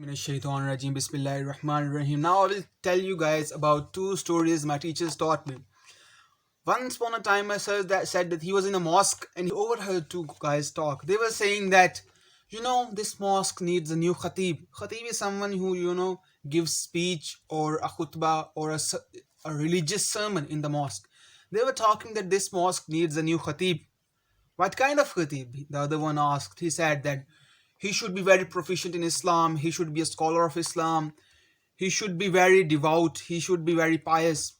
Minash-shaytanir-rajim. Bismillahir-rahmanir-rahim. Now I will tell you guys about two stories my teachers taught me. Once upon a time, my sir said that he was in a mosque and he overheard two guys talk. They were saying that, this mosque needs a new khateeb. Khateeb is someone who, gives speech or a khutbah or a religious sermon in the mosque. They were talking that this mosque needs a new khateeb. What kind of khatib? The other one asked. He said that he should be very proficient in Islam, he should be a scholar of Islam, he should be very devout, he should be very pious,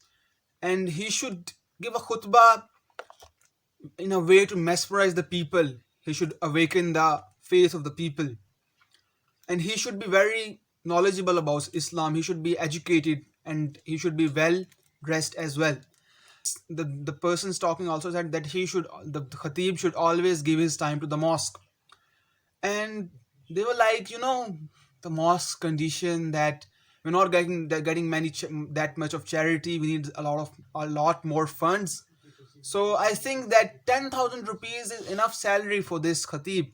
and he should give a khutbah in a way to mesmerize the people. He should awaken the faith of the people. And he should be very knowledgeable about Islam, he should be educated, and he should be well dressed as well. The persons talking also said that the khatib should always give his time to the mosque. And they were like, the mosque condition that we're not getting that much of charity, we need a lot more funds. So I think that 10,000 rupees is enough salary for this khatib.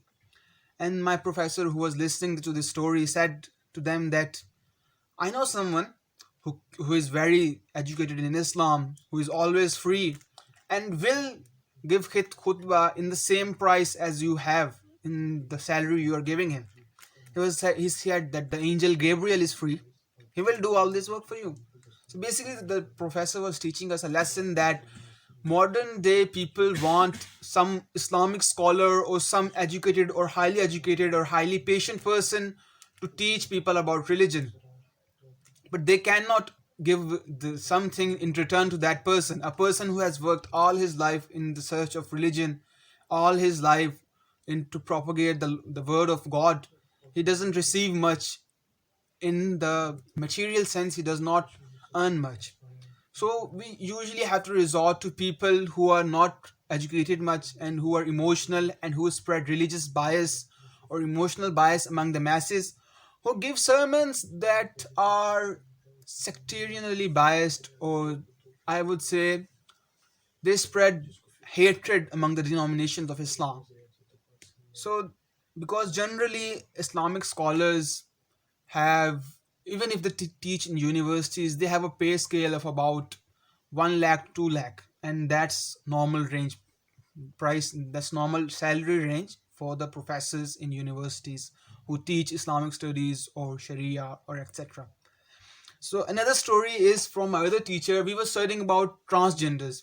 And my professor, who was listening to this story, said to them that I know someone who is very educated in Islam, who is always free, and will give khutbah in the same price as you have in the salary you are giving him. He said that the angel Gabriel is free. He will do all this work for you. So basically, the professor was teaching us a lesson that modern day people want some Islamic scholar or some educated or highly patient person to teach people about religion, but they cannot give something in return to that person. A person who has worked all his life in the search of religion, all his life to propagate the word of God, he doesn't receive much. In the material sense, he does not earn much. So we usually have to resort to people who are not educated much and who are emotional and who spread religious bias or emotional bias among the masses, who give sermons that are sectarianly biased, or I would say they spread hatred among the denominations of Islam. So, because generally Islamic scholars have, even if they teach in universities, they have a pay scale of about 1 lakh, 2 lakh, and that's normal range price, that's normal salary range for the professors in universities who teach Islamic studies or Sharia or etc. So another story is from my other teacher. We were studying about transgenders.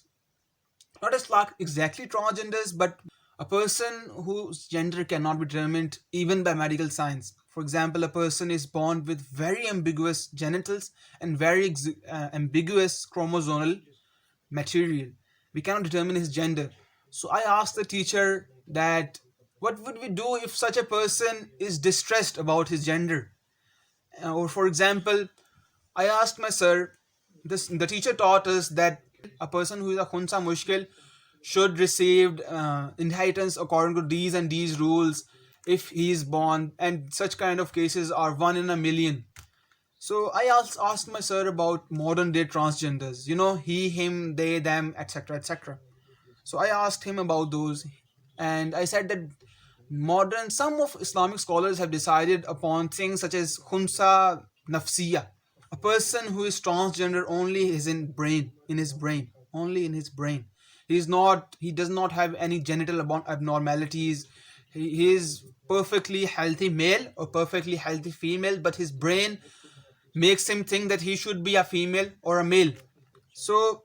Not as like exactly transgenders, but a person whose gender cannot be determined even by medical science. For example, a person is born with very ambiguous genitals and very ambiguous chromosomal material. We cannot determine his gender. So I asked the teacher that what would we do if such a person is distressed about his gender? Or for example, I asked my sir, the teacher taught us that a person who is a khunsa mushkil should receive inheritance according to these and these rules if he is born, and such kind of cases are 1 in a million. So I asked my sir about modern day transgenders, he, him, they, them, etc. etc. So I asked him about those, and I said that some of Islamic scholars have decided upon things such as khunsa, nafsiya. A person who is transgender only is in his brain, only in his brain. He does not have any genital abnormalities. He is perfectly healthy male or perfectly healthy female, but his brain makes him think that he should be a female or a male. So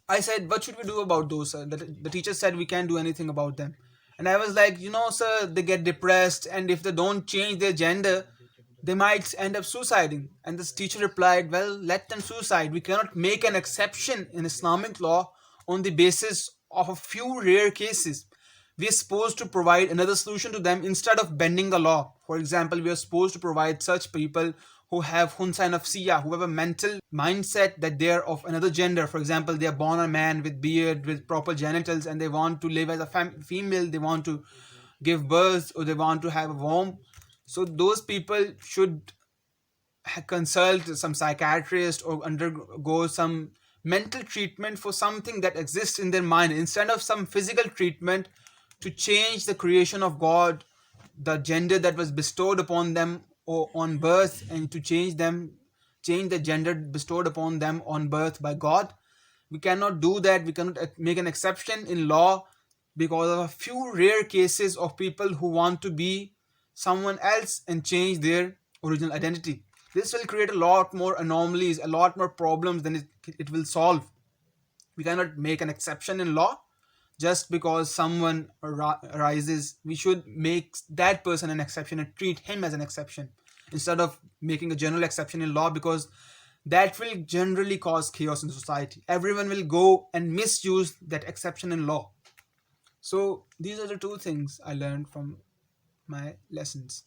I said, what should we do about those, sir? The teacher said we can't do anything about them. And I was like, sir, they get depressed, and if they don't change their gender, they might end up suiciding. And this teacher replied, well, let them suicide. We cannot make an exception in Islamic law on the basis of a few rare cases. We are supposed to provide another solution to them instead of bending the law. For example, we are supposed to provide such people who have khunsa nafsiya, who have a mental mindset that they are of another gender. For example, they are born a man with beard, with proper genitals, and they want to live as a female, they want to give birth, or they want to have a womb. So those people should consult some psychiatrist or undergo some mental treatment for something that exists in their mind instead of some physical treatment to change the creation of God, the gender that was bestowed upon them or on birth and to change the gender bestowed upon them on birth by God. We cannot do that. We cannot make an exception in law because of a few rare cases of people who want to be someone else and change their original identity. This will create a lot more anomalies, a lot more problems than it will solve. We cannot make an exception in law just because someone arises. We should make that person an exception and treat him as an exception instead of making a general exception in law, because that will generally cause chaos in society. Everyone will go and misuse that exception in law. So these are the two things I learned from my lessons.